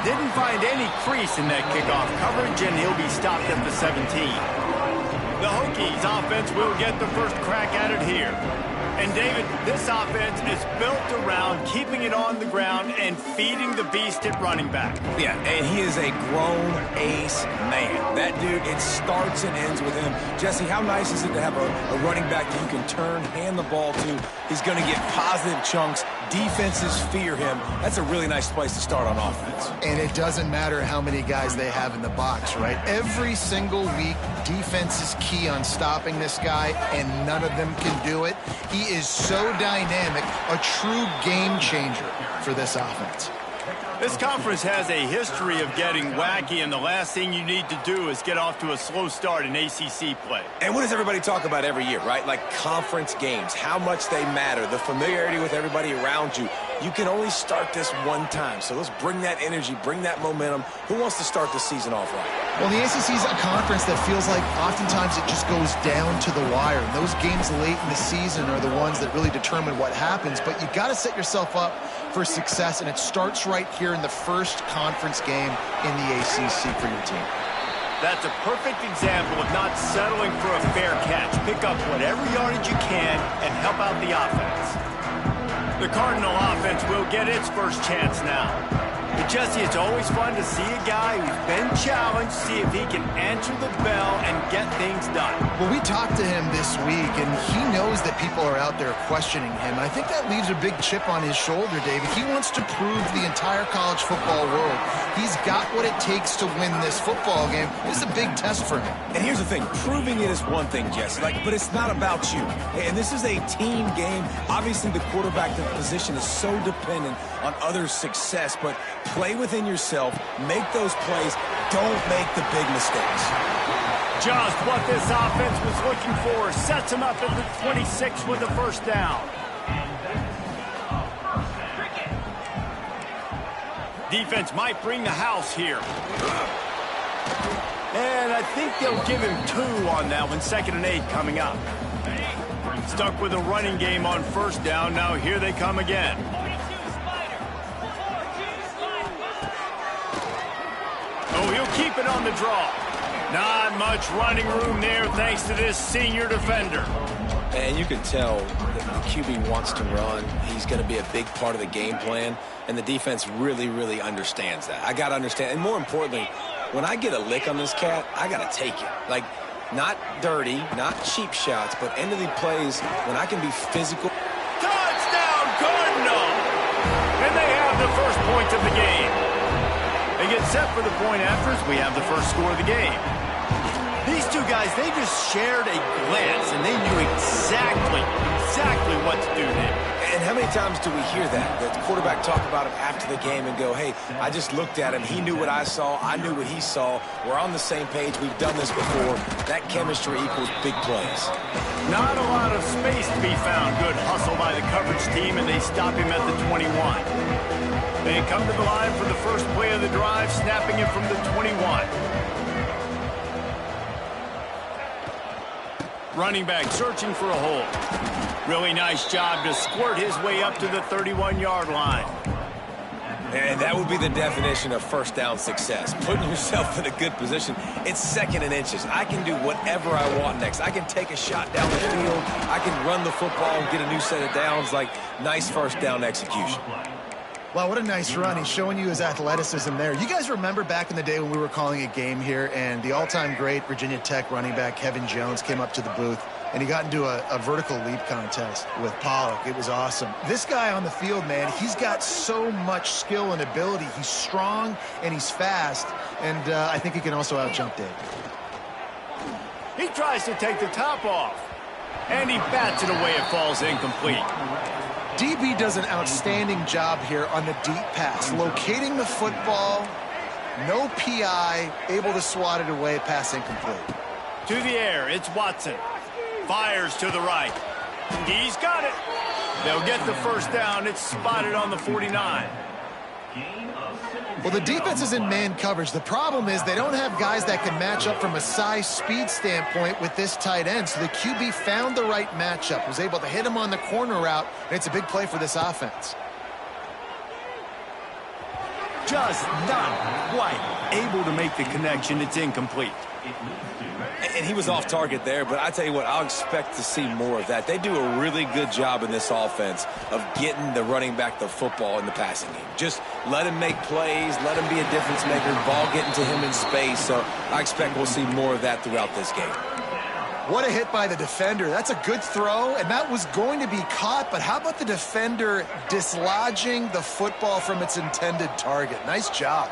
Didn't find any crease in that kickoff coverage, and he'll be stopped at the 17. The Hokies offense will get the first crack at it here. And, David, this offense is built around keeping it on the ground and feeding the beast at running back. Yeah, and he is a grown ace man. That dude, it starts and ends with him. Jesse, how nice is it to have a running back that you can turn, hand the ball to? He's going to get positive chunks. Defenses fear him. That's a really nice place to start on offense. And it doesn't matter how many guys they have in the box, right? Every single week, defense is key on stopping this guy, and none of them can do it. He is so dynamic, a true game changer for this offense. This conference has a history of getting wacky, and the last thing you need to do is get off to a slow start in ACC play. And what does everybody talk about every year, right? Like conference games, how much they matter, the familiarity with everybody around you. You can only start this one time, so let's bring that energy, bring that momentum. Who wants to start the season off right? Well, the ACC is a conference that feels like oftentimes it just goes down to the wire. And those games late in the season are the ones that really determine what happens. But you've got to set yourself up for success, and it starts right here in the first conference game in the ACC for your team. That's a perfect example of not settling for a fair catch. Pick up whatever yardage you can and help out the offense. The Cardinal offense will get its first chance now. But, Jesse, it's always fun to see a guy who's been challenged, see if he can answer the bell and get things done. Well, we talked to him this week, and he knows that people are out there questioning him. And I think that leaves a big chip on his shoulder, David. He wants to prove the entire college football world he's got what it takes to win this football game. This is a big test for him. And here's the thing, proving it is one thing, Jesse, but it's not about you. And this is a team game. Obviously, the quarterback position is so dependent on others' success, but play within yourself, make those plays, don't make the big mistakes. Just what this offense was looking for. Sets him up at the 26 with the first down. Defense might bring the house here. And I think they'll give him 2 on that one. 2nd and 8 coming up. Stuck with a running game on first down. Now here they come again. Oh, he'll keep it on the draw. Not much running room there thanks to this senior defender. And you can tell that the QB wants to run. He's going to be a big part of the game plan, and the defense really, really understands that. I got to understand, and more importantly, when I get a lick on this cat, I got to take it. Like, not dirty, not cheap shots, but end of the plays when I can be physical. Touchdown, Cardinal! And they have the first point of the game. They get set for the point after as we have the first score of the game. These two guys, they just shared a glance, and they knew exactly what to do there. And how many times do we hear that? The quarterback talk about him after the game and go, hey, I just looked at him. He knew what I saw. I knew what he saw. We're on the same page. We've done this before. That chemistry equals big plays. Not a lot of space to be found. Good hustle by the coverage team, and they stop him at the 21. They come to the line for the first play of the drive, snapping it from the 21. Running back searching for a hole. Really nice job to squirt his way up to the 31-yard line. And that would be the definition of first down success. Putting yourself in a good position. It's 2nd and inches. I can do whatever I want next. I can take a shot down the field. I can run the football and get a new set of downs. Like, nice first down execution. Wow, what a nice run. He's showing you his athleticism there. You guys remember back in the day when we were calling a game here and the all-time great Virginia Tech running back Kevin Jones came up to the booth and he got into a vertical leap contest with Pollock. It was awesome. This guy on the field, man, he's got so much skill and ability. He's strong and he's fast, and I think he can also out-jump Dave. He tries to take the top off, and he bats it away. It falls incomplete. DB does an outstanding job here on the deep pass, locating the football, no PI, able to swat it away, pass incomplete. To the air, it's Watson. Fires to the right. He's got it. They'll get the first down. It's spotted on the 49. Well, the defense is in man coverage. The problem is they don't have guys that can match up from a size speed standpoint with this tight end. So the QB found the right matchup, was able to hit him on the corner route, and it's a big play for this offense. just not quite able to make the connection. It's incomplete. And he was off target there, but I tell you what, I'll expect to see more of that. They do a really good job in this offense of getting the running back the football in the passing game. Just let him make plays, let him be a difference maker, ball getting to him in space. So I expect we'll see more of that throughout this game. What a hit by the defender. That's a good throw, and that was going to be caught, but how about the defender dislodging the football from its intended target? Nice job.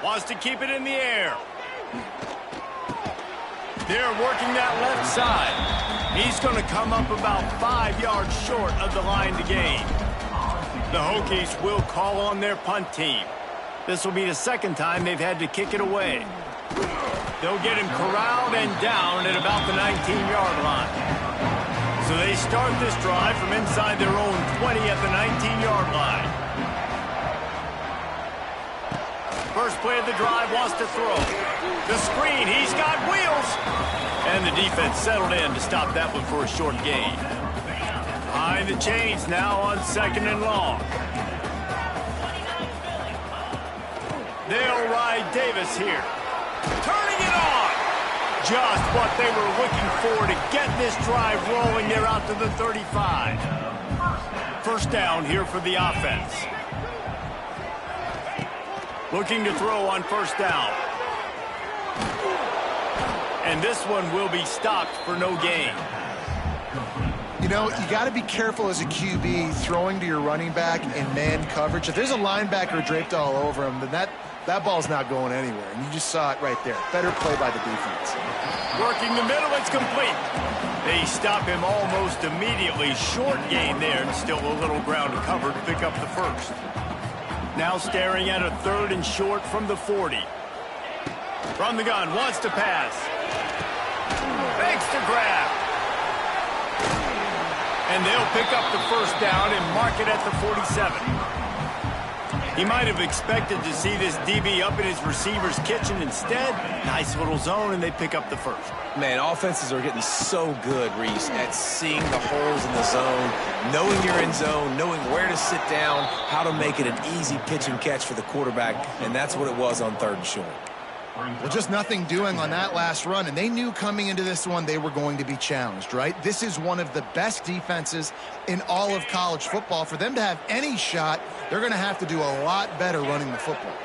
Wants to keep it in the air. They're working that left side. He's going to come up about 5 yards short of the line to gain. The Hokies will call on their punt team. This will be the second time they've had to kick it away. They'll get him corralled and down at about the 19-yard line. So they start this drive from inside their own 20 at the 19-yard line. First play of the drive, wants to throw. The screen, he's got wheels. And the defense settled in to stop that one for a short gain. Behind the chains now on 2nd and long. They'll ride Davis here. Turning it on. Just what they were looking for to get this drive rolling. They're out to the 35. First down here for the offense. Looking to throw on first down. And this one will be stopped for no gain. You know, you got to be careful as a QB throwing to your running back in man coverage. If there's a linebacker draped all over him, then that ball's not going anywhere. And you just saw it right there. Better play by the defense. Working the middle, it's complete. They stop him almost immediately. Short gain there, and still a little ground to cover to pick up the first. Now staring at a 3rd and short from the 40. From the gun, wants to pass. Makes the grab. And they'll pick up the first down and mark it at the 47. He might have expected to see this DB up in his receiver's kitchen. Instead, nice little zone, and they pick up the first. Man, offenses are getting so good, Reese, at seeing the holes in the zone, knowing you're in zone, knowing where to sit down, how to make it an easy pitch and catch for the quarterback, and that's what it was on 3rd and short. Well, just nothing doing on that last run, and they knew coming into this one they were going to be challenged, right? This is one of the best defenses in all of college football. For them to have any shot, they're going to have to do a lot better running the football.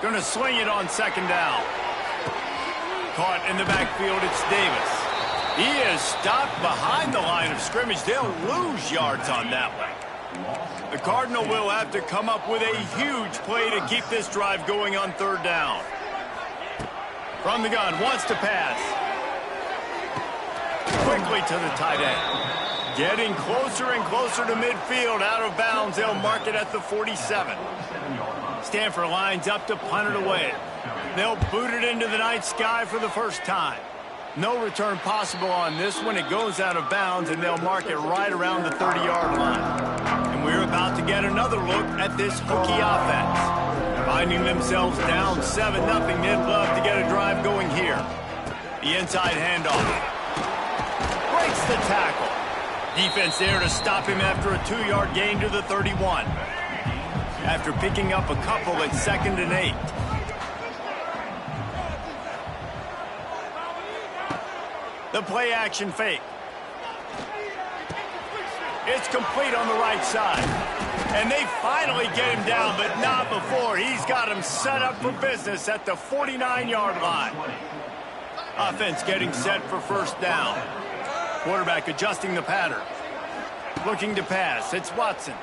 Going to swing it on 2nd down. Caught in the backfield, it's Davis. He is stopped behind the line of scrimmage. They'll lose yards on that one. The Cardinal will have to come up with a huge play to keep this drive going on 3rd down. From the gun, wants to pass. Quickly to the tight end. Getting closer and closer to midfield, out of bounds. They'll mark it at the 47. Stanford lines up to punt it away. They'll boot it into the night sky for the first time. No return possible on this one. It goes out of bounds, and they'll mark it right around the 30-yard line. And we're about to get another look at this Hokie offense. Finding themselves down 7-0, they'd love to get a drive going here. The inside handoff. Breaks the tackle. Defense there to stop him after a 2-yard gain to the 31. After picking up a couple at 2nd and 8. The play action fake. It's complete on the right side. And they finally get him down, but not before. He's got him set up for business at the 49-yard line. Offense getting set for first down. Quarterback adjusting the pattern. Looking to pass. It's Watson.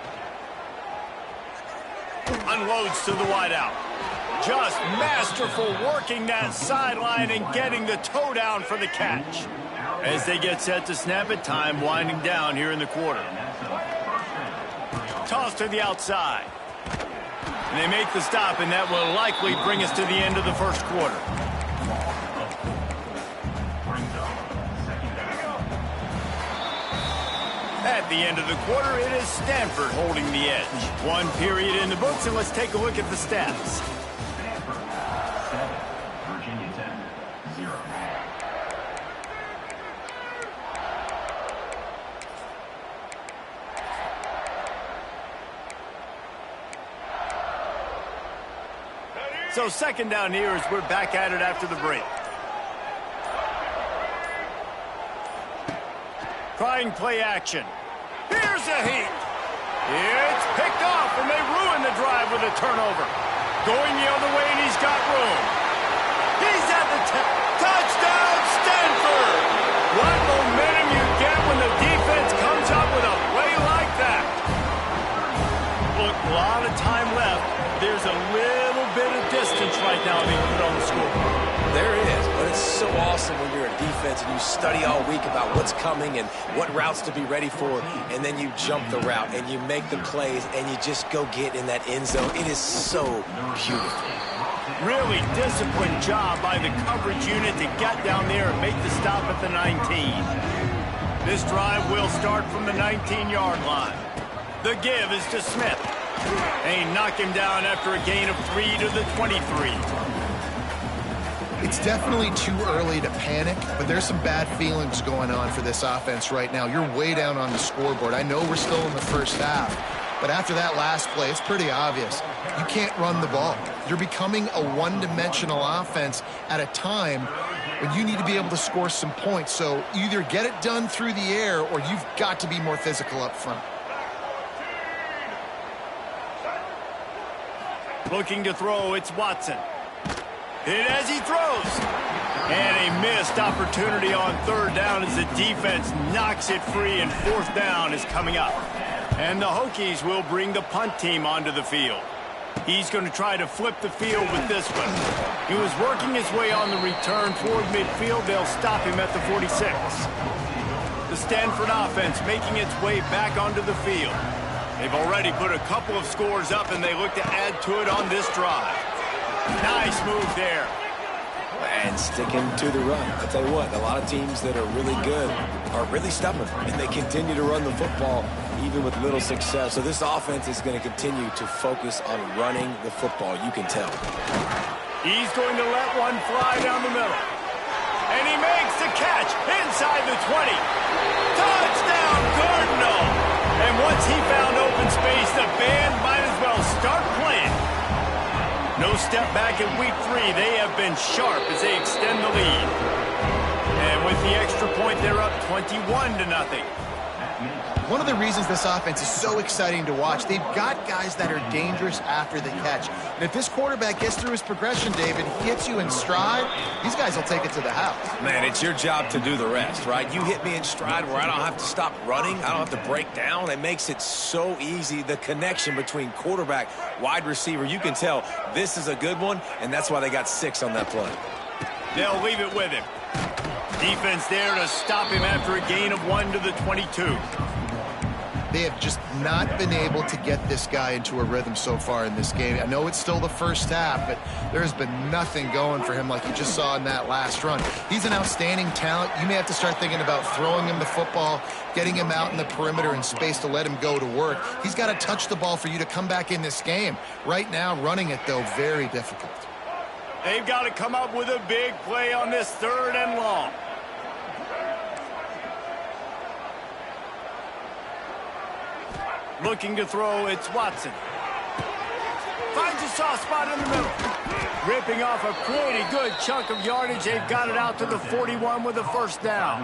Unloads to the wideout. Just masterful working that sideline and getting the toe down for the catch. As they get set to snap it, time winding down here in the quarter. Toss to the outside. And they make the stop, and that will likely bring us to the end of the first quarter. At the end of the quarter, it is Stanford holding the edge. 1 period in the books, and let's take a look at the stats. So second down here as we're back at it after the break. Trying play action. Here's a heat. It's picked off, and they ruin the drive with a turnover. Going the other way, and he's got room. He's at the touchdown, Stanford! What momentum you get when the defense comes up with a play like that. Look, a lot of time left. There's a little bit of distance right now being put on the scoreboard. There is, but it's so awesome when you're a defense and you study all week about what's coming and what routes to be ready for, and then you jump the route and you make the plays and you just go get in that end zone. It is so beautiful. Really disciplined job by the coverage unit to get down there and make the stop at the 19. This drive will start from the 19-yard line. The give is to Smith. They knock him down after a gain of 3 to the 23. It's definitely too early to panic, but there's some bad feelings going on for this offense right now. You're way down on the scoreboard. I know we're still in the first half, but after that last play, it's pretty obvious. You can't run the ball. You're becoming a one-dimensional offense at a time when you need to be able to score some points. So either get it done through the air or you've got to be more physical up front. Looking to throw, it's Watson. Hit as he throws. And a missed opportunity on third down as the defense knocks it free, and fourth down is coming up. And the Hokies will bring the punt team onto the field. He's going to try to flip the field with this one. He was working his way on the return toward midfield. They'll stop him at the 46. The Stanford offense making its way back onto the field. They've already put a couple of scores up, and they look to add to it on this drive. Nice move there. And sticking to the run. I'll tell you what, a lot of teams that are really good are really stubborn, and they continue to run the football even with little success. So this offense is going to continue to focus on running the football, you can tell. He's going to let one fly down the middle. And he makes the catch inside the 20. Touchdown, Cardinal! And once he found open space, the band might as well start playing. No step back in week 3. They have been sharp as they extend the lead. And with the extra point, they're up 21-0. One of the reasons this offense is so exciting to watch, they've got guys that are dangerous after the catch. And if this quarterback gets through his progression, David, hits you in stride, these guys will take it to the house. Man, it's your job to do the rest, right? You hit me in stride where I don't have to stop running. I don't have to break down. It makes it so easy. The connection between quarterback, wide receiver, you can tell this is a good one, and that's why they got 6 on that play. They'll leave it with him. Defense there to stop him after a gain of 1 to the 22. They have just not been able to get this guy into a rhythm so far in this game. I know it's still the first half, but there's been nothing going for him like you just saw in that last run. He's an outstanding talent. You may have to start thinking about throwing him the football, getting him out in the perimeter in space to let him go to work. He's got to touch the ball for you to come back in this game. Right now, running it, though, very difficult. They've got to come up with a big play on this 3rd and long. Looking to throw, it's Watson. Finds a soft spot in the middle. Ripping off a pretty good chunk of yardage. They've got it out to the 41 with a first down.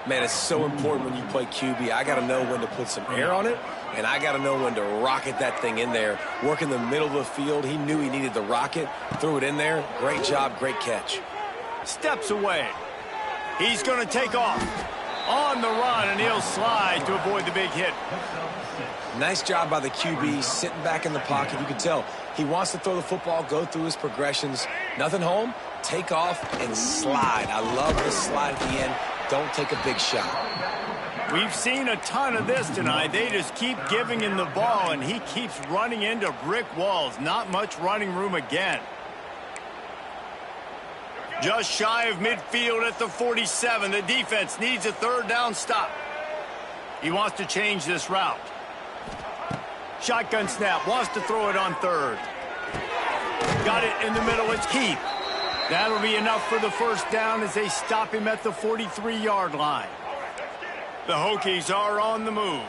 Man, it's so important when you play QB. I got to know when to put some air on it, and I got to know when to rocket that thing in there. Work in the middle of the field. He knew he needed the rocket. Threw it in there. Great job, great catch. Steps away. He's going to take off. On the run, and he'll slide to avoid the big hit. Nice job by the QB, sitting back in the pocket. You can tell he wants to throw the football, go through his progressions. Nothing home, take off, and slide. I love the slide at the end. Don't take a big shot. We've seen a ton of this tonight. They just keep giving him the ball, and he keeps running into brick walls. Not much running room again. Just shy of midfield at the 47. The defense needs a 3rd down stop. He wants to change this route. Shotgun snap. Wants to throw it on 3rd. Got it in the middle. It's Keith. That'll be enough for the first down as they stop him at the 43-yard line. The Hokies are on the move.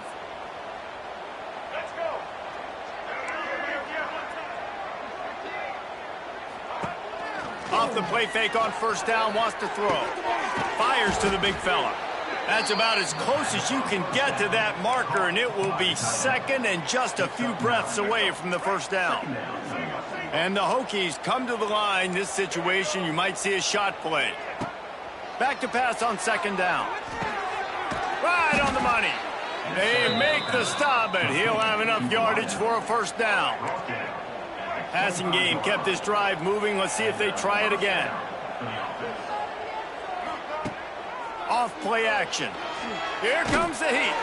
off the play fake on first down, wants to throw. Fires to the big fella. That's about as close as you can get to that marker, and it will be second and just a few breaths away from the first down. And the Hokies come to the line. This situation, you might see a shot play. Back to pass on second down. Right on the money. They make the stop, but he'll have enough yardage for a first down. Passing game kept this drive moving. Let's see if they try it again. Off play action. Here comes the heat.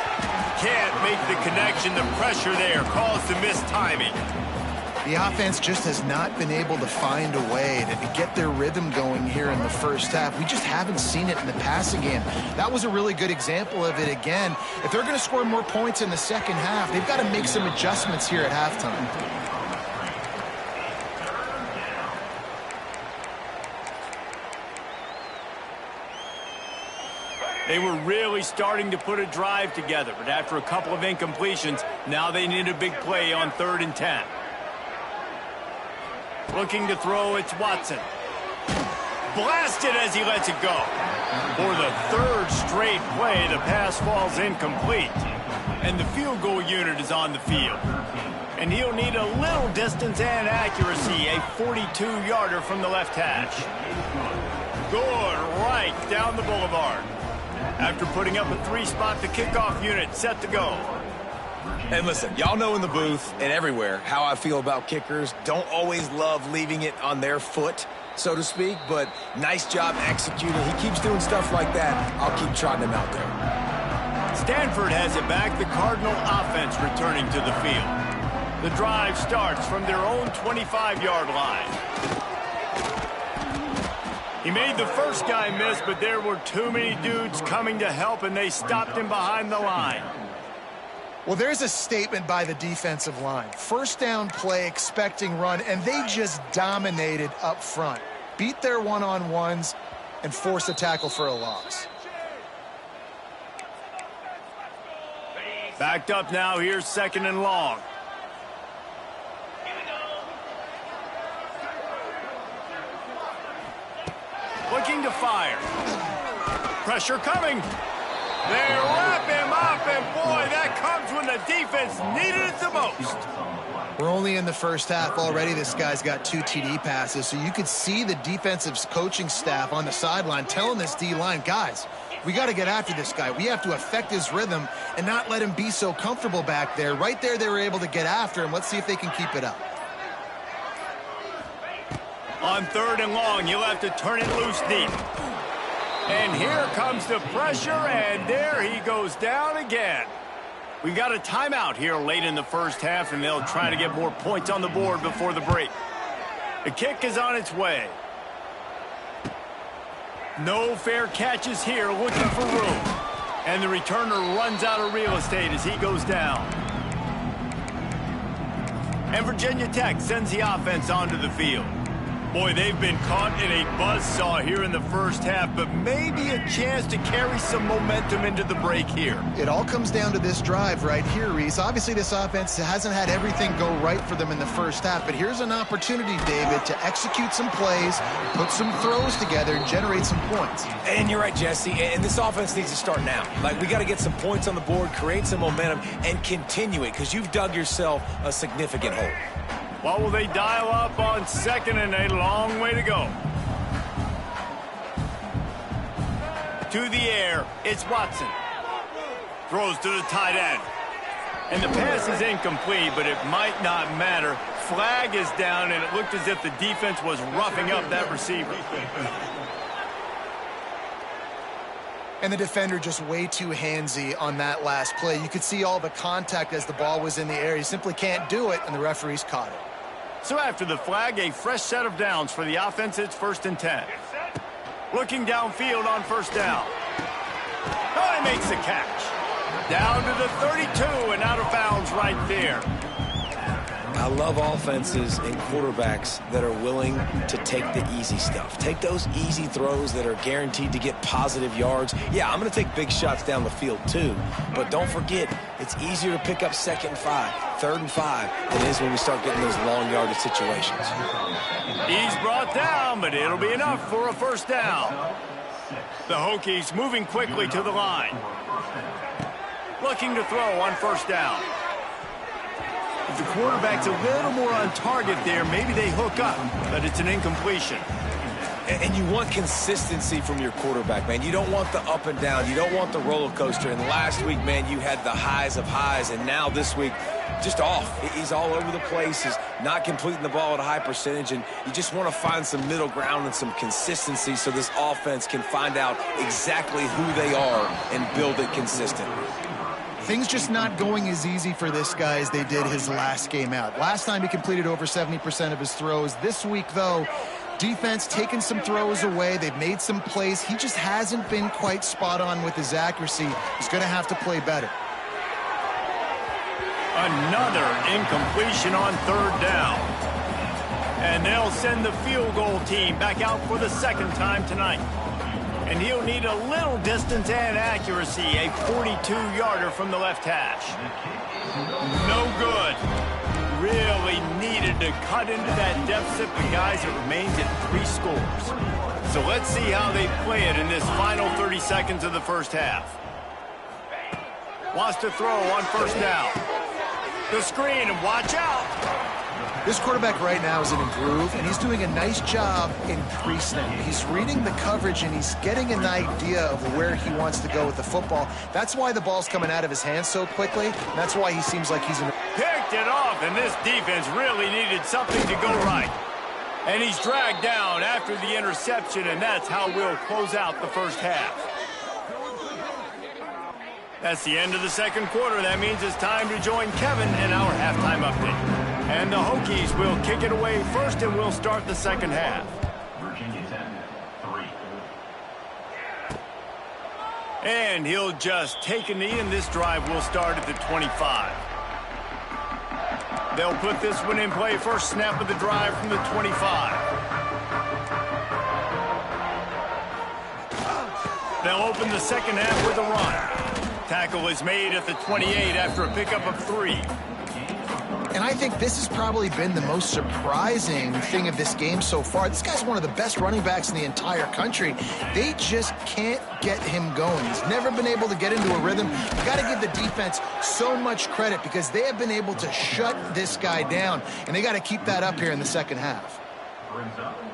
Can't make the connection. The pressure there caused the missed timing. The offense just has not been able to find a way to get their rhythm going here in the first half. We just haven't seen it in the passing game. That was a really good example of it again. If they're going to score more points in the second half, they've got to make some adjustments here at halftime. They were really starting to put a drive together, but after a couple of incompletions, now they need a big play on 3rd and 10. Looking to throw, it's Watson. Blasted as he lets it go. For the 3rd straight play, the pass falls incomplete. And the field goal unit is on the field. And he'll need a little distance and accuracy, a 42-yarder from the left hash. Good right down the boulevard. After putting up a 3-spot, the kickoff unit set to go. And listen, y'all know in the booth and everywhere how I feel about kickers. Don't always love leaving it on their foot, so to speak, but nice job executing. He keeps doing stuff like that. I'll keep trotting him out there. Stanford has it back. The Cardinal offense returning to the field. The drive starts from their own 25-yard line. He made the first guy miss, but there were too many dudes coming to help, and they stopped him behind the line. Well, there's a statement by the defensive line. First down play, expecting run, and they just dominated up front. Beat their one-on-ones and forced a tackle for a loss. Backed up now. Here's 2nd and long. Looking to fire. Pressure coming. They wrap him up, and boy, that comes when the defense needed it the most. We're only in the first half already. This guy's got 2 TD passes, so you could see the defensive coaching staff on the sideline telling this D-line, guys, we got to get after this guy. We have to affect his rhythm and not let him be so comfortable back there. Right there, they were able to get after him. Let's see if they can keep it up. On 3rd and long, you'll have to turn it loose deep. And here comes the pressure, and there he goes down again. We've got a timeout here late in the first half, and they'll try to get more points on the board before the break. The kick is on its way. No fair catches here, looking for room. And the returner runs out of real estate as he goes down. And Virginia Tech sends the offense onto the field. Boy, they've been caught in a buzzsaw here in the first half, but maybe a chance to carry some momentum into the break here. It all comes down to this drive right here, Reese. Obviously, this offense hasn't had everything go right for them in the first half, but here's an opportunity, David, to execute some plays, put some throws together, and generate some points. And you're right, Jesse, and this offense needs to start now. Like, we got to get some points on the board, create some momentum, and continue it, because you've dug yourself a significant hole. What will they dial up on 2nd and a long way to go? To the air, it's Watson. Throws to the tight end. And the pass is incomplete, but it might not matter. Flag is down, and it looked as if the defense was roughing up that receiver. And the defender just way too handsy on that last play. You could see all the contact as the ball was in the air. He simply can't do it, and the referees caught it. So after the flag, a fresh set of downs for the offense. It's 1st and 10. Looking downfield on first down. Oh, he makes the catch. Down to the 32 and out of bounds right there. I love offenses and quarterbacks that are willing to take the easy stuff. Take those easy throws that are guaranteed to get positive yards. Yeah, I'm going to take big shots down the field too, but don't forget, it's easier to pick up 2nd and 5, 3rd and 5 than it is when we start getting those long yardage situations. He's brought down, but it'll be enough for a first down. The Hokies moving quickly to the line. Looking to throw on first down. If the quarterback's a little more on target there, maybe they hook up, but it's an incompletion. And you want consistency from your quarterback, man. You don't want the up and down. You don't want the roller coaster. And last week, man, you had the highs of highs, and now this week, just off. He's all over the place. He's not completing the ball at a high percentage, and you just want to find some middle ground and some consistency so this offense can find out exactly who they are and build it consistently. Things just not going as easy for this guy as they did his last game out. Last time he completed over 70% of his throws. This week, though, defense taking some throws away. They've made some plays. He just hasn't been quite spot on with his accuracy. He's going to have to play better. Another incompletion on 3rd down. And they'll send the field goal team back out for the 2nd time tonight. And he'll need a little distance and accuracy, a 42-yarder from the left hash. No good. Really needed to cut into that deficit, but guys, it remains at 3 scores. So let's see how they play it in this final 30 seconds of the first half. Wants to throw on first down. The screen, and watch out. This quarterback right now is in a groove, and he's doing a nice job in pre-snap. He's reading the coverage, and he's getting an idea of where he wants to go with the football. That's why the ball's coming out of his hands so quickly. And that's why he seems like he's in a... Picked it off, and this defense really needed something to go right. And he's dragged down after the interception, and that's how we'll close out the first half. That's the end of the 2nd quarter. That means it's time to join Kevin in our halftime update. And the Hokies will kick it away first, and we'll start the 2nd half. Virginia 10-3. And he'll just take a knee, and this drive will start at the 25. They'll put this one in play. First snap of the drive from the 25. They'll open the 2nd half with a run. Tackle is made at the 28 after a pickup of 3. And I think this has probably been the most surprising thing of this game so far. This guy's one of the best running backs in the entire country. They just can't get him going. He's never been able to get into a rhythm. You got to give the defense so much credit because they have been able to shut this guy down, and they got to keep that up here in the 2nd half.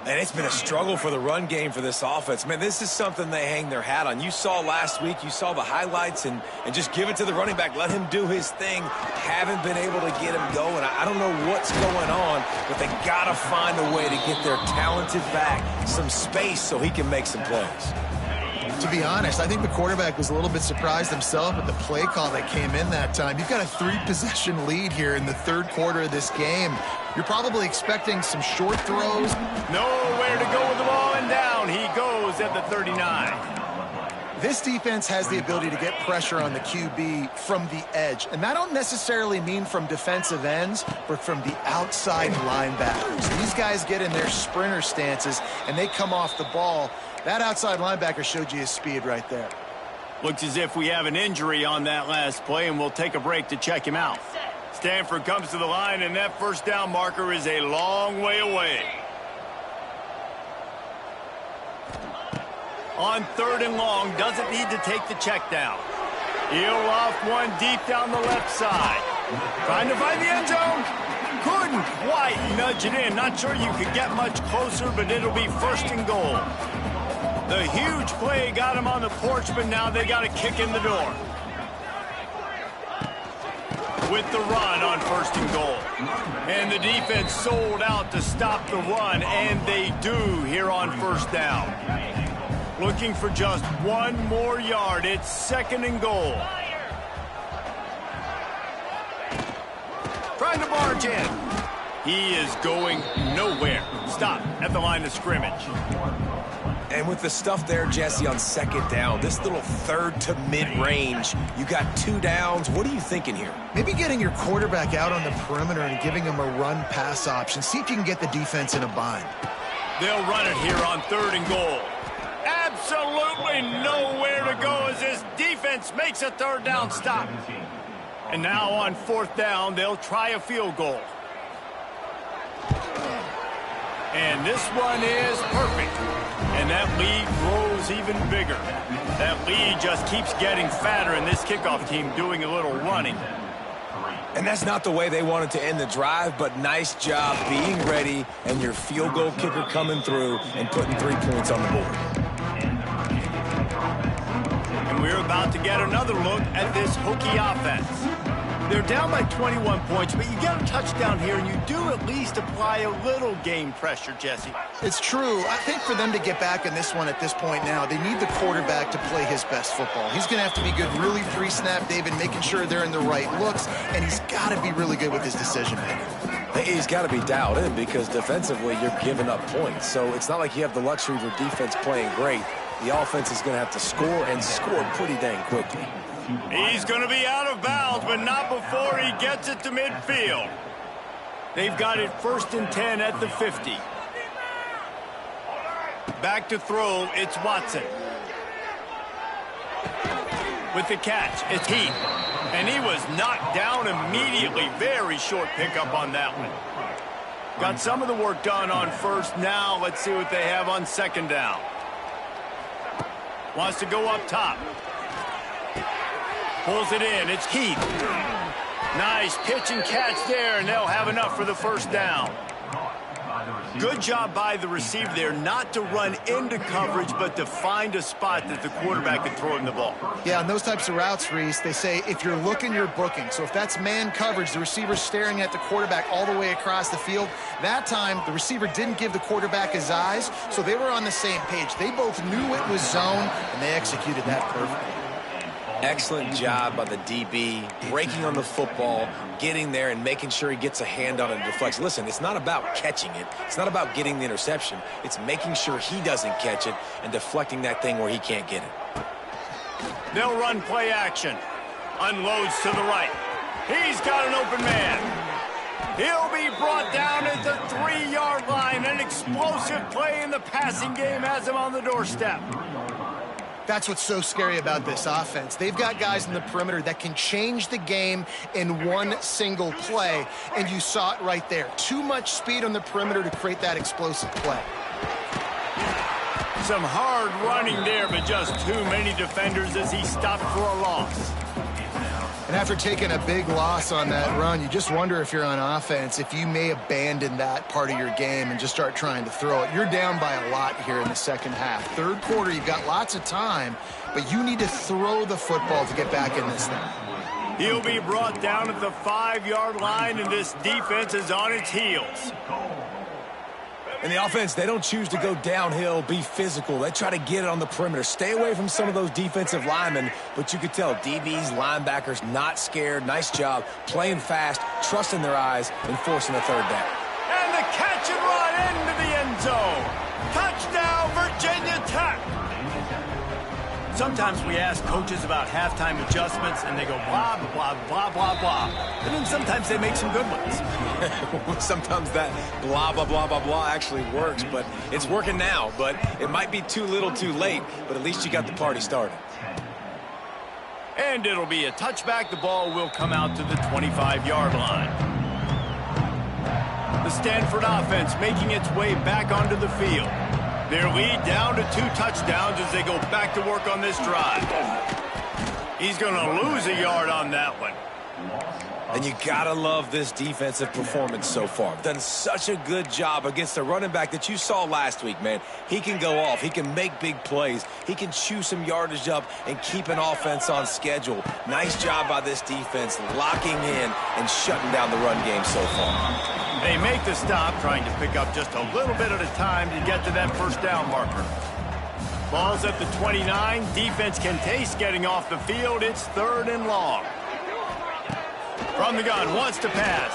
And it's been a struggle for the run game for this offense. Man, this is something they hang their hat on. You saw last week, you saw the highlights, and just give it to the running back. Let him do his thing. Haven't been able to get him going. I don't know what's going on, but they got to find a way to get their talented back some space so he can make some plays. To be honest, I think the quarterback was a little bit surprised himself at the play call that came in that time. You've got a 3-possession lead here in the 3rd quarter of this game. You're probably expecting some short throws. Nowhere to go with the ball, and down he goes at the 39. This defense has the ability to get pressure on the QB from the edge. And that don't necessarily mean from defensive ends, but from the outside linebackers. These guys get in their sprinter stances, and they come off the ball. That outside linebacker showed you his speed right there. Looks as if we have an injury on that last play, and we'll take a break to check him out. Stanford comes to the line, and that first down marker is a long way away. On 3rd and long, doesn't need to take the check down. He'll off one deep down the left side. Trying to find the end zone. Couldn't quite nudge it in. Not sure you could get much closer, but it'll be 1st and goal. The huge play got him on the porch, but now they got to kick in the door. With the run on 1st and goal. And the defense sold out to stop the run, and they do here on 1st down. Looking for just 1 more yard. It's 2nd and goal. Trying to barge in. He is going nowhere. Stop at the line of scrimmage. And with the stuff there, Jesse, on second down, this little third to mid-range, you got 2 downs. What are you thinking here? Maybe getting your quarterback out on the perimeter and giving him a run-pass option. See if you can get the defense in a bind. They'll run it here on 3rd and goal. Absolutely nowhere to go as this defense makes a 3rd down stop. And now on 4th down, they'll try a field goal. And this one is perfect. And that lead grows even bigger. That lead just keeps getting fatter, and this kickoff team doing a little running. And that's not the way they wanted to end the drive, but nice job being ready and your field goal kicker coming through and putting 3 points on the board. And we're about to get another look at this Hokie offense. They're down by 21 points, but you get a touchdown here, and you do at least apply a little game pressure, Jesse. It's true. I think for them to get back in this one at this point now, they need the quarterback to play his best football. He's going to have to be good really pre-snap, David, making sure they're in the right looks, and he's got to be really good with his decision-making. He's got to be dialed in because defensively you're giving up points. So it's not like you have the luxury of your defense playing great. The offense is going to have to score and score pretty dang quickly. He's going to be out of bounds, but not before he gets it to midfield. They've got it 1st and 10 at the 50. Back to throw, it's Watson. With the catch, it's Heath. And he was knocked down immediately. Very short pickup on that one. Got some of the work done on 1st. Now let's see what they have on 2nd down. Wants to go up top. Pulls it in. It's Keith. Nice pitch and catch there, and they'll have enough for the 1st down. Good job by the receiver there not to run into coverage, but to find a spot that the quarterback can throw him the ball. Yeah, on those types of routes, Reese, they say if you're looking, you're booking. So if that's man coverage, the receiver's staring at the quarterback all the way across the field. That time, the receiver didn't give the quarterback his eyes, so they were on the same page. They both knew it was zone, and they executed that perfectly. Excellent job by the DB, breaking on the football, getting there and making sure he gets a hand on it and deflects. Listen, it's not about catching it. It's not about getting the interception. It's making sure he doesn't catch it and deflecting that thing where he can't get it. They'll run play action. Unloads to the right. He's got an open man. He'll be brought down at the 3-yard line. An explosive play in the passing game has him on the doorstep. That's what's so scary about this offense. They've got guys in the perimeter that can change the game in one single play, and you saw it right there. Too much speed on the perimeter to create that explosive play. Some hard running there, but just too many defenders as he stopped for a loss. And after taking a big loss on that run, you just wonder if you're on offense, if you may abandon that part of your game and just start trying to throw it. You're down by a lot here in the 2nd half. 3rd quarter, you've got lots of time, but you need to throw the football to get back in this thing. He'll be brought down at the 5-yard line, and this defense is on its heels. And the offense, they don't choose to go downhill, be physical. They try to get it on the perimeter. Stay away from some of those defensive linemen, but you could tell DBs, linebackers, not scared. Nice job playing fast, trusting their eyes, and forcing a 3rd down. And the catch and run into the end zone. Touchdown, Virginia Tech. Sometimes we ask coaches about halftime adjustments, and they go blah, blah, blah, blah, blah. And then sometimes they make some good ones. Sometimes that blah, blah, blah, blah, blah actually works, but it's working now. But it might be too little too late, but at least you got the party started. And it'll be a touchback. The ball will come out to the 25-yard line. The Stanford offense making its way back onto the field. Their lead down to 2 touchdowns as they go back to work on this drive. He's going to lose a yard on that one. And you got to love this defensive performance so far. Done such a good job against the running back that you saw last week, man. He can go off. He can make big plays. He can chew some yardage up and keep an offense on schedule. Nice job by this defense locking in and shutting down the run game so far. They make the stop, trying to pick up just a little bit at a time to get to that 1st down marker. Ball's at the 29. Defense can taste getting off the field. It's 3rd and long. From the gun, wants to pass.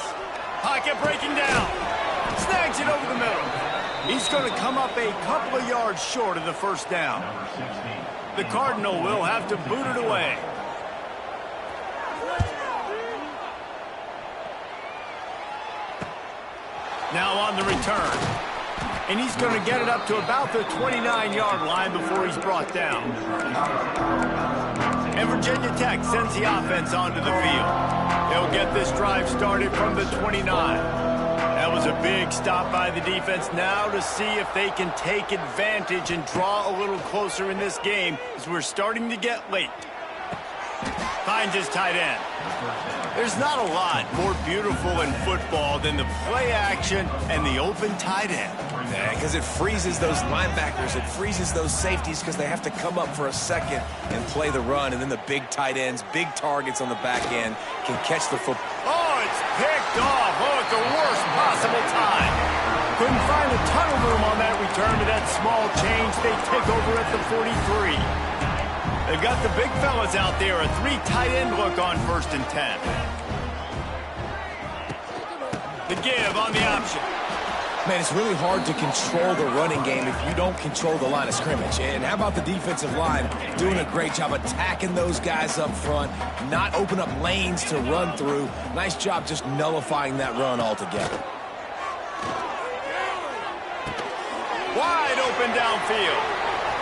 Pocket breaking down. Snags it over the middle. He's going to come up a couple of yards short of the first down. The Cardinal will have to boot it away. Now on the return. And he's going to get it up to about the 29-yard line before he's brought down. And Virginia Tech sends the offense onto the field. They'll get this drive started from the 29. That was a big stop by the defense. Now to see if they can take advantage and draw a little closer in this game as we're starting to get late. Finds his tight end. There's not a lot more beautiful in football than the play action and the open tight end. Yeah, because it freezes those linebackers. It freezes those safeties because they have to come up for a second and play the run. And then the big tight ends, big targets on the back end can catch the football. Oh, it's picked off. Oh, at the worst possible time. Couldn't find a ton of room on that return, but that small change, they take over at the 43. They've got the big fellas out there, a 3 tight end look on 1st and 10. The give on the option. Man, it's really hard to control the running game if you don't control the line of scrimmage. And how about the defensive line doing a great job attacking those guys up front, not open up lanes to run through. Nice job just nullifying that run altogether. Wide open downfield.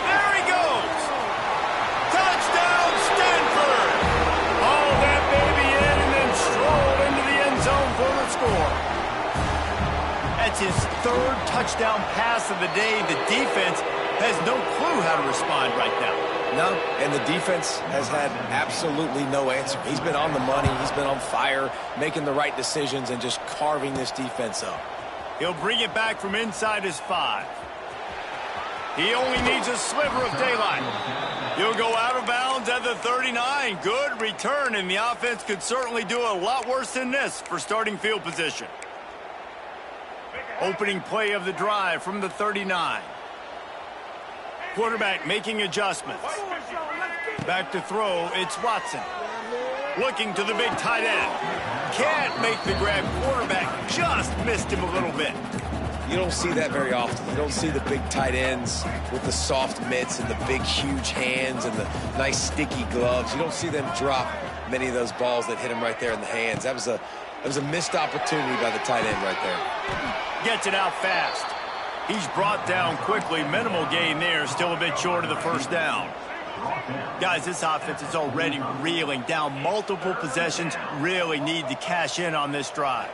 There he goes. Touchdown, Stanford. Haul that baby in and then stroll into the end zone for the score. That's his 3rd touchdown pass of the day. The defense has no clue how to respond right now. No, and the defense has had absolutely no answer. He's been on the money. He's been on fire, making the right decisions and just carving this defense up. He'll bring it back from inside his 5. He only needs a sliver of daylight. He'll go out of bounds at the 39. Good return, and the offense could certainly do a lot worse than this for starting field position. Opening play of the drive from the 39. Quarterback making adjustments. Back to throw, it's Watson. Looking to the big tight end. Can't make the grab. Quarterback just missed him a little bit. You don't see that very often. You don't see the big tight ends with the soft mitts and the big, huge hands and the nice, sticky gloves. You don't see them drop many of those balls that hit them right there in the hands. That was a missed opportunity by the tight end right there. Gets it out fast. He's brought down quickly. Minimal gain there. Still a bit short of the first down. Guys, this offense is already reeling down multiple possessions. Really need to cash in on this drive.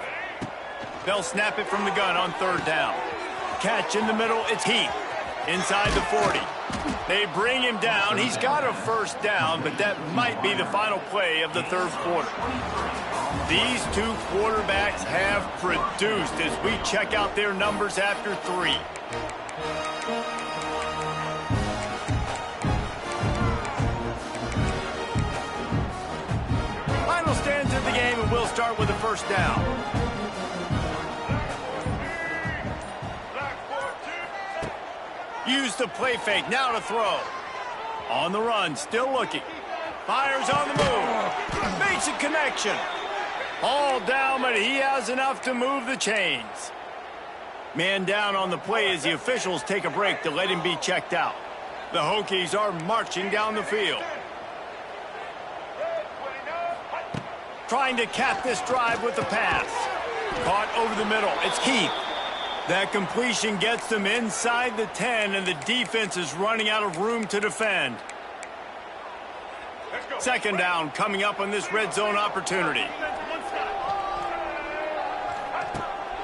They'll snap it from the gun on 3rd down. Catch in the middle, it's Heath. Inside the 40. They bring him down. He's got a first down, but that might be the final play of the 3rd quarter. These 2 quarterbacks have produced as we check out their numbers after 3. Final stands of the game, and we'll start with the first down. Use the play fake, now to throw. On the run, still looking. Fires on the move. Makes a connection. All down, but he has enough to move the chains. Man down on the play as the officials take a break to let him be checked out. The Hokies are marching down the field. Trying to cap this drive with the pass. Caught over the middle, it's Heath. That completion gets them inside the 10, and the defense is running out of room to defend. 2nd down coming up on this red zone opportunity.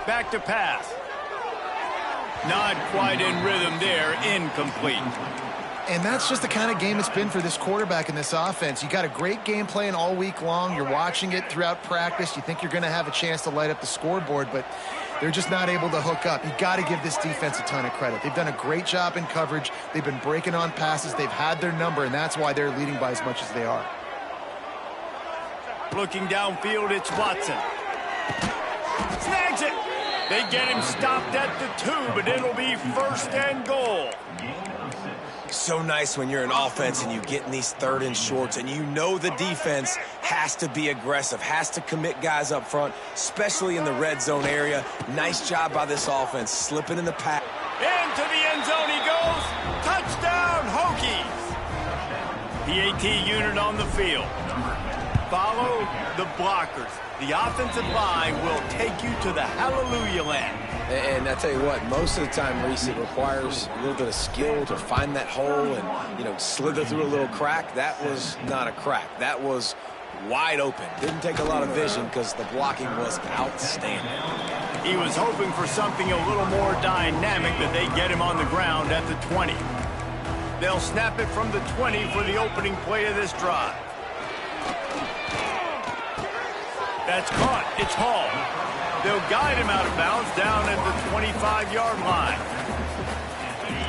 Back to pass. Not quite in rhythm there, incomplete. And that's just the kind of game it's been for this quarterback in this offense. You got a great game plan all week long. You're watching it throughout practice. You think you're going to have a chance to light up the scoreboard, but they're just not able to hook up. You got to give this defense a ton of credit. They've done a great job in coverage. They've been breaking on passes. They've had their number, and that's why they're leading by as much as they are. Looking downfield, it's Watson. Snags it. They get him stopped at the 2, but it'll be 1st and goal. So nice when you're an offense and you get in these 3rd and shorts and you know the defense has to be aggressive, has to commit guys up front, especially in the red zone area. Nice job by this offense, slipping in the pass. Into the end zone he goes. Touchdown, Hokies. The AT unit on the field. Follow the blockers. The offensive line will take you to the hallelujah land. And I tell you what, most of the time, Reese, it requires a little bit of skill to find that hole and, you know, slither through a little crack. That was not a crack. That was wide open. Didn't take a lot of vision because the blocking was outstanding. He was hoping for something a little more dynamic, that they get him on the ground at the 20. They'll snap it from the 20 for the opening play of this drive. That's caught. It's Hall. They'll guide him out of bounds down at the 25-yard line.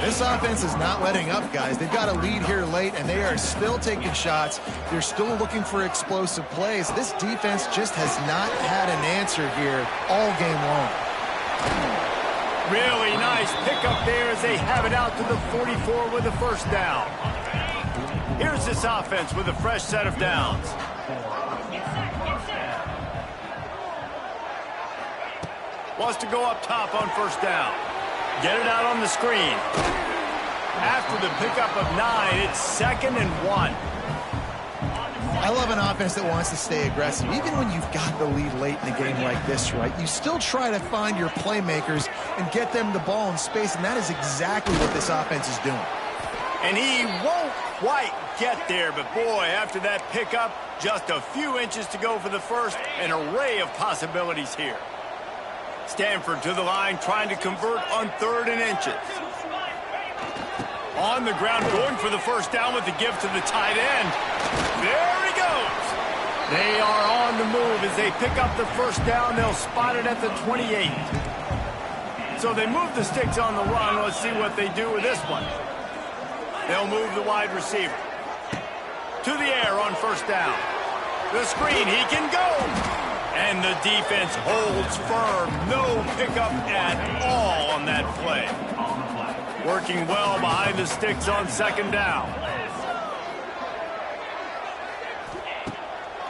This offense is not letting up, guys. They've got a lead here late, and they are still taking shots. They're still looking for explosive plays. This defense just has not had an answer here all game long. Really nice pickup there as they have it out to the 44 with a first down. Here's this offense with a fresh set of downs. Wants to go up top on first down. Get it out on the screen. After the pickup of 9, it's 2nd and 1. I love an offense that wants to stay aggressive. Even when you've got the lead late in the game like this, right, you still try to find your playmakers and get them the ball in space, and that is exactly what this offense is doing. And he won't quite get there, but boy, after that pickup, just a few inches to go for the first. An array of possibilities here. Stanford to the line, trying to convert on 3rd and inches. On the ground, going for the first down with the give to the tight end. There he goes. They are on the move as they pick up the first down. They'll spot it at the 28. So they move the sticks on the run. Let's see what they do with this one. They'll move the wide receiver to the air on first down. The screen, he can go. And the defense holds firm. No pickup at all on that play. Working well behind the sticks on 2nd down.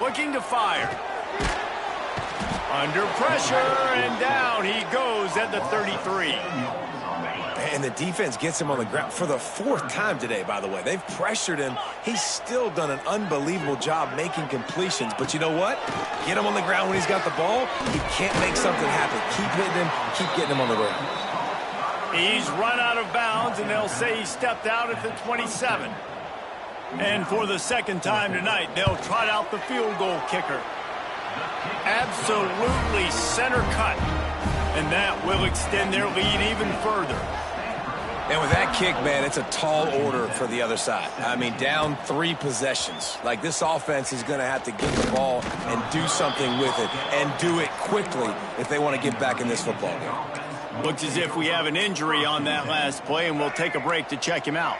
Looking to fire. Under pressure, and down he goes at the 33. And the defense gets him on the ground for the 4th time today, by the way. They've pressured him. He's still done an unbelievable job making completions. But you know what? Get him on the ground when he's got the ball. He can't make something happen. Keep hitting him. Keep getting him on the ground. He's run out of bounds, and they'll say he stepped out at the 27. And for the 2nd time tonight, they'll trot out the field goal kicker. Absolutely center cut. And that will extend their lead even further. And with that kick, man, it's a tall order for the other side. I mean, down 3 possessions. Like, this offense is going to have to get the ball and do something with it, and do it quickly if they want to get back in this football game. Looks as if we have an injury on that last play, and we'll take a break to check him out.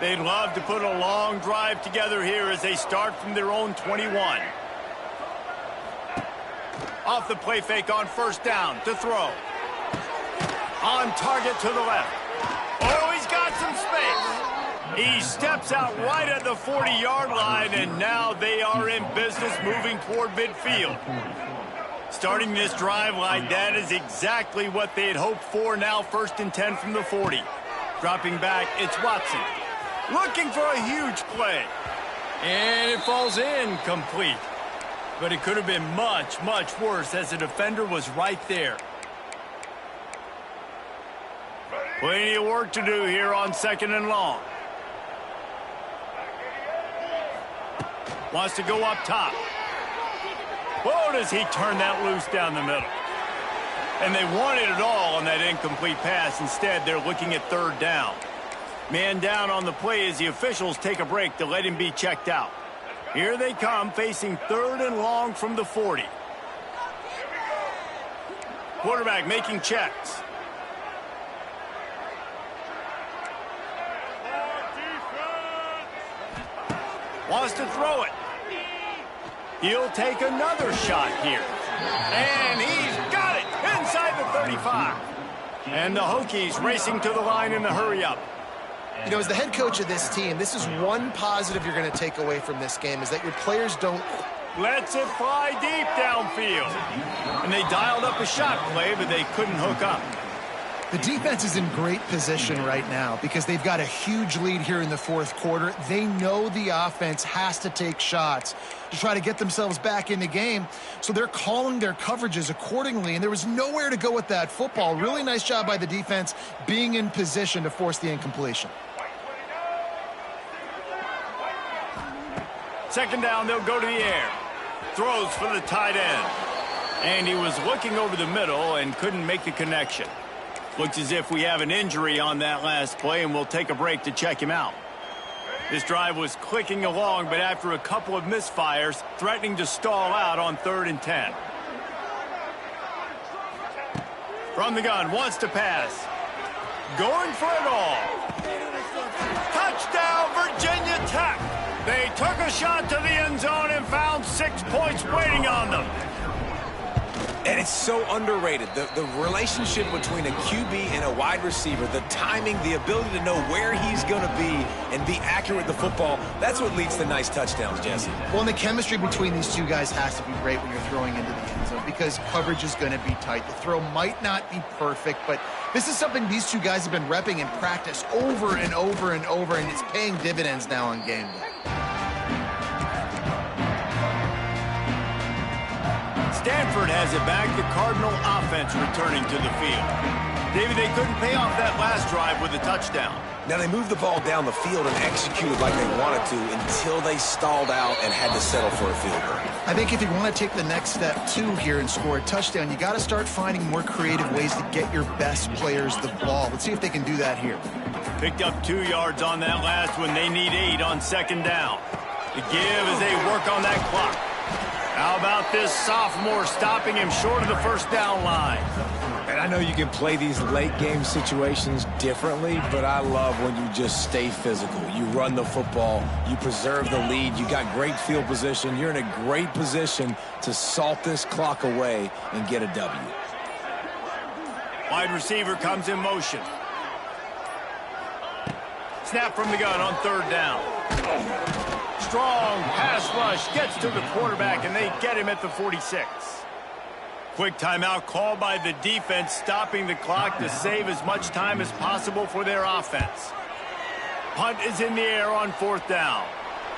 They'd love to put a long drive together here as they start from their own 21. Off the play fake on first down to throw. On target to the left. Oh, he's got some space. He steps out right at the 40-yard line, and now they are in business moving toward midfield. Starting this drive like that is exactly what they had hoped for. Now 1st and 10 from the 40. Dropping back, it's Watson. Looking for a huge play. And it falls in complete. But it could have been much, much worse as the defender was right there. Plenty of work to do here on 2nd and long. Wants to go up top. Whoa, does he turn that loose down the middle. And they wanted it all on that incomplete pass. Instead, they're looking at 3rd down. Man down on the play as the officials take a break to let him be checked out. Here they come, facing 3rd and long from the 40. Quarterback making checks. Wants to throw it. He'll take another shot here. And he's got it inside the 35. And the Hokies racing to the line in a hurry-up. You know, as the head coach of this team, this is one positive you're going to take away from this game, is that your players don't... Lets it fly deep downfield. And they dialed up a shot play, but they couldn't hook up. The defense is in great position right now because they've got a huge lead here in the fourth quarter. They know the offense has to take shots to try to get themselves back in the game, so they're calling their coverages accordingly, and there was nowhere to go with that football. Really nice job by the defense being in position to force the incompletion. Second down, they'll go to the air. Throws for the tight end. And he was looking over the middle and couldn't make the connection. Looks as if we have an injury on that last play, and we'll take a break to check him out. This drive was clicking along, but after a couple of misfires, threatening to stall out on 3rd and 10. From the gun, wants to pass. Going for it all. Touchdown, Virginia Tech. They took a shot to the end zone and found 6 points waiting on them. And it's so underrated. The relationship between a QB and a wide receiver, the timing, the ability to know where he's going to be and be accurate with the football, that's what leads to nice touchdowns, Jesse. Well, and the chemistry between these two guys has to be great when you're throwing into the end zone because coverage is going to be tight. The throw might not be perfect, but this is something these two guys have been repping in practice over and over and over, and it's paying dividends now on game day. Stanford has it back. The Cardinal offense returning to the field. David, they couldn't pay off that last drive with a touchdown. Now, they moved the ball down the field and executed like they wanted to until they stalled out and had to settle for a field goal. I think if you want to take the next step, too, here and score a touchdown, you got to start finding more creative ways to get your best players the ball. Let's see if they can do that here. Picked up 2 yards on that last one. They need 8 on 2nd down. The give as they work on that clock. How about this sophomore stopping him short of the 1st down line? And I know you can play these late-game situations differently, but I love when you just stay physical. You run the football. You preserve the lead. You got great field position. You're in a great position to salt this clock away and get a W. Wide receiver comes in motion. Snap from the gun on 3rd down. Strong pass rush gets to the quarterback, and they get him at the 46. Quick timeout called by the defense, stopping the clock to save as much time as possible for their offense. Punt is in the air on 4th down.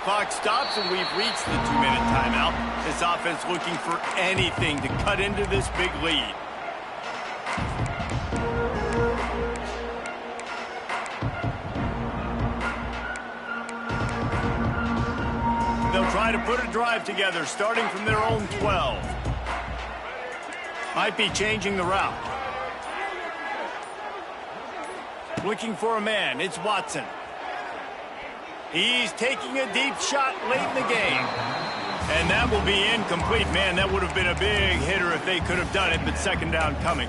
Clock stops, and we've reached the 2-minute timeout. This offense looking for anything to cut into this big lead. They'll try to put a drive together, starting from their own 12. Might be changing the route. Looking for a man. It's Watson. He's taking a deep shot late in the game. And that will be incomplete. Man, that would have been a big hitter if they could have done it, but 2nd down coming.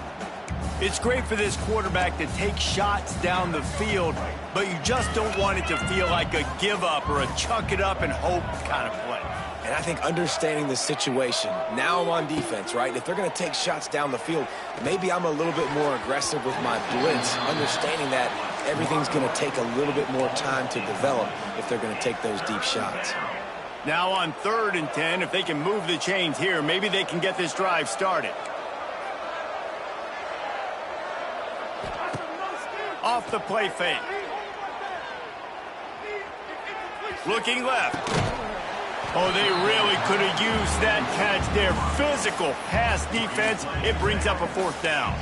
It's great for this quarterback to take shots down the field, but you just don't want it to feel like a give-up or a chuck it up and hope kind of play. And I think understanding the situation, now I'm on defense, right? If they're going to take shots down the field, maybe I'm a little bit more aggressive with my blitz, understanding that everything's going to take a little bit more time to develop if they're going to take those deep shots. Now on 3rd and 10, if they can move the chains here, maybe they can get this drive started. Off the play fake. Looking left. Oh, they really could have used that catch there. Physical pass defense. It brings up a 4th down.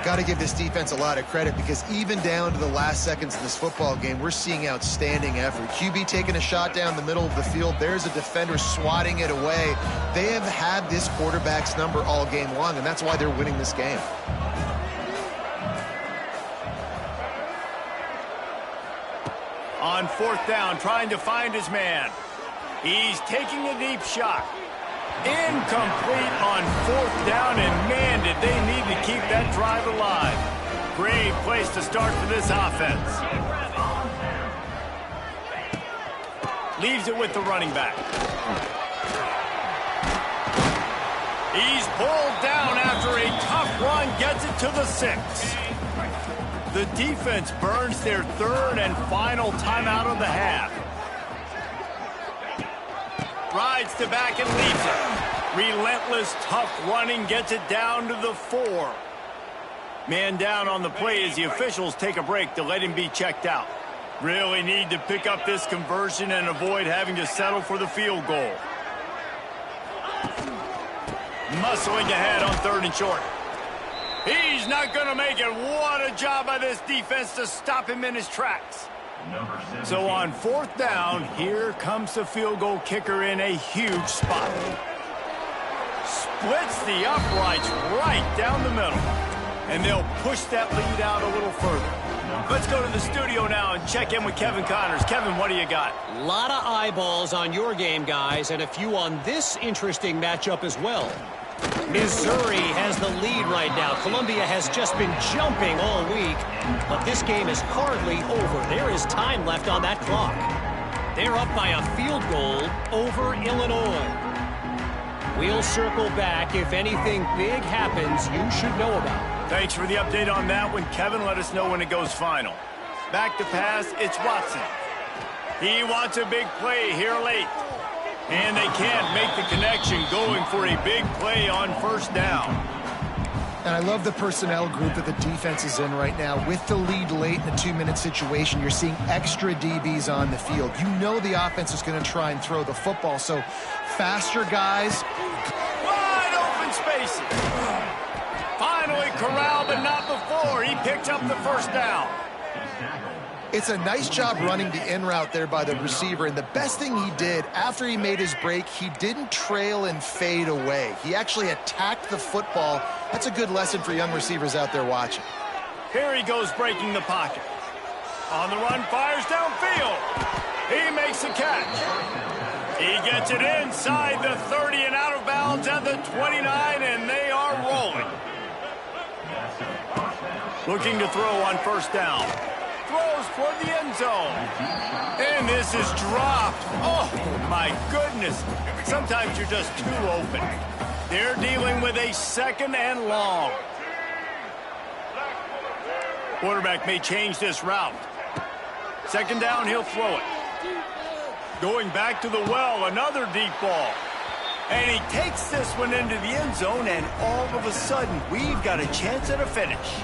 Got to give this defense a lot of credit because even down to the last seconds of this football game, we're seeing outstanding effort. QB taking a shot down the middle of the field. There's a defender swatting it away. They have had this quarterback's number all game long, and that's why they're winning this game. On 4th down, trying to find his man. He's taking a deep shot. Incomplete on 4th down, and man, did they need to keep that drive alive. Great place to start for this offense. Leaves it with the running back. He's pulled down after a tough run, gets it to the 6. The defense burns their 3rd and final timeout of the half. Rides to back and leaves it. Relentless, tough running gets it down to the 4. Man down on the play as the officials take a break to let him be checked out. Really need to pick up this conversion and avoid having to settle for the field goal. Muscling ahead on 3rd and short. He's not going to make it. What a job by this defense to stop him in his tracks. So on 4th down, here comes the field goal kicker in a huge spot. Splits the uprights right down the middle. And they'll push that lead out a little further. Let's go to the studio now and check in with Kevin Connors. Kevin, what do you got? A lot of eyeballs on your game, guys, and a few on this interesting matchup as well. Missouri has the lead right now. Columbia has just been jumping all week, but this game is hardly over. There is time left on that clock. They're up by a field goal over Illinois. We'll circle back. If anything big happens, you should know about. Thanks for the update on that one, Kevin. Let us know when it goes final. Back to pass, it's Watson. He wants a big play here late. And they can't make the connection, going for a big play on 1st down. And I love the personnel group that the defense is in right now. With the lead late in the 2-minute situation, you're seeing extra DBs on the field. You know the offense is going to try and throw the football, so faster guys. Wide open spaces. Finally corralled, but not before. He picked up the 1st down. It's a nice job running the in route there by the receiver, and the best thing he did after he made his break, he didn't trail and fade away. He actually attacked the football. That's a good lesson for young receivers out there watching. Here he goes, breaking the pocket. On the run, fires downfield. He makes the catch. He gets it inside the 30 and out of bounds at the 29, and they are rolling. Looking to throw on 1st down. Throws toward the end zone. And this is dropped. Oh, my goodness. Sometimes you're just too open. They're dealing with a 2nd and long. Quarterback may change this route. 2nd down, he'll throw it. Going back to the well, another deep ball. And he takes this one into the end zone, and all of a sudden, we've got a chance at a finish.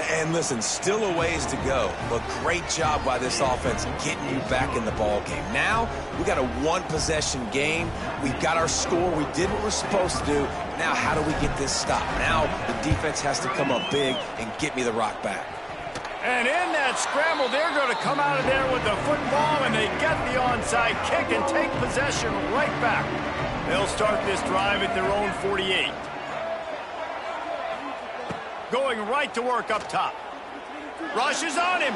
And listen, still a ways to go, but great job by this offense getting you back in the ball game. Now, we got a 1-possession game. We've got our score. We did what we're supposed to do. Now, how do we get this stopped? Now, the defense has to come up big and get me the rock back. And in that scramble, they're going to come out of there with the football, and they get the onside kick and take possession right back. They'll start this drive at their own 48. Going right to work up top. Rushes on him.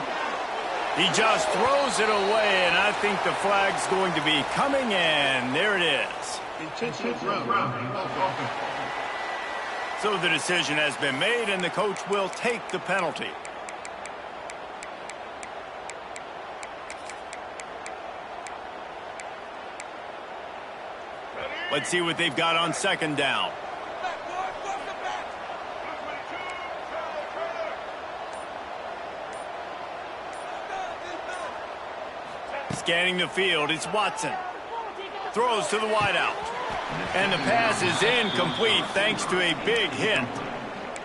He just throws it away, and I think the flag's going to be coming, and there it is. So the decision has been made, and the coach will take the penalty. Let's see what they've got on 2nd down. Scanning the field, it's Watson. Throws to the wideout. And the pass is incomplete thanks to a big hit.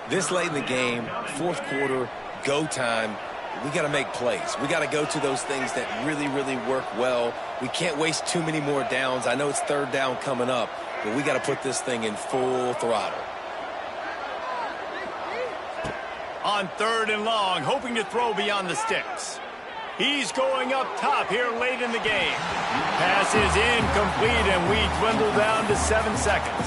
This late in the game, 4th quarter, go time, we got to make plays. We got to go to those things that really, really work well. We can't waste too many more downs. I know it's 3rd down coming up, but we got to put this thing in full throttle. On 3rd and long, hoping to throw beyond the sticks. He's going up top here late in the game. Pass is incomplete, and we dwindle down to 7 seconds.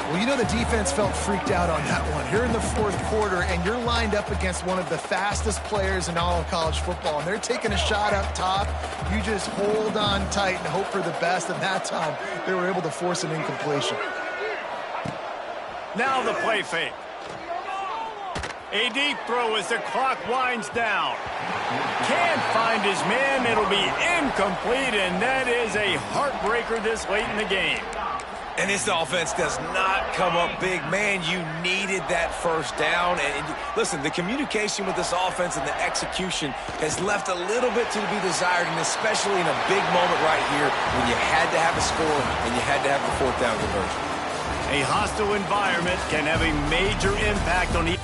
Well, you know the defense felt freaked out on that one. You're in the 4th quarter, and you're lined up against one of the fastest players in all of college football, and they're taking a shot up top. You just hold on tight and hope for the best, and that time they were able to force an incompletion. Now the play fake. A deep throw as the clock winds down. Can't find his man. It'll be incomplete, and that is a heartbreaker this late in the game. And this offense does not come up big. Man, you needed that 1st down. And listen, the communication with this offense and the execution has left a little bit to be desired, and especially in a big moment right here when you had to have a score and you had to have the 4th down conversion. A hostile environment can have a major impact on each.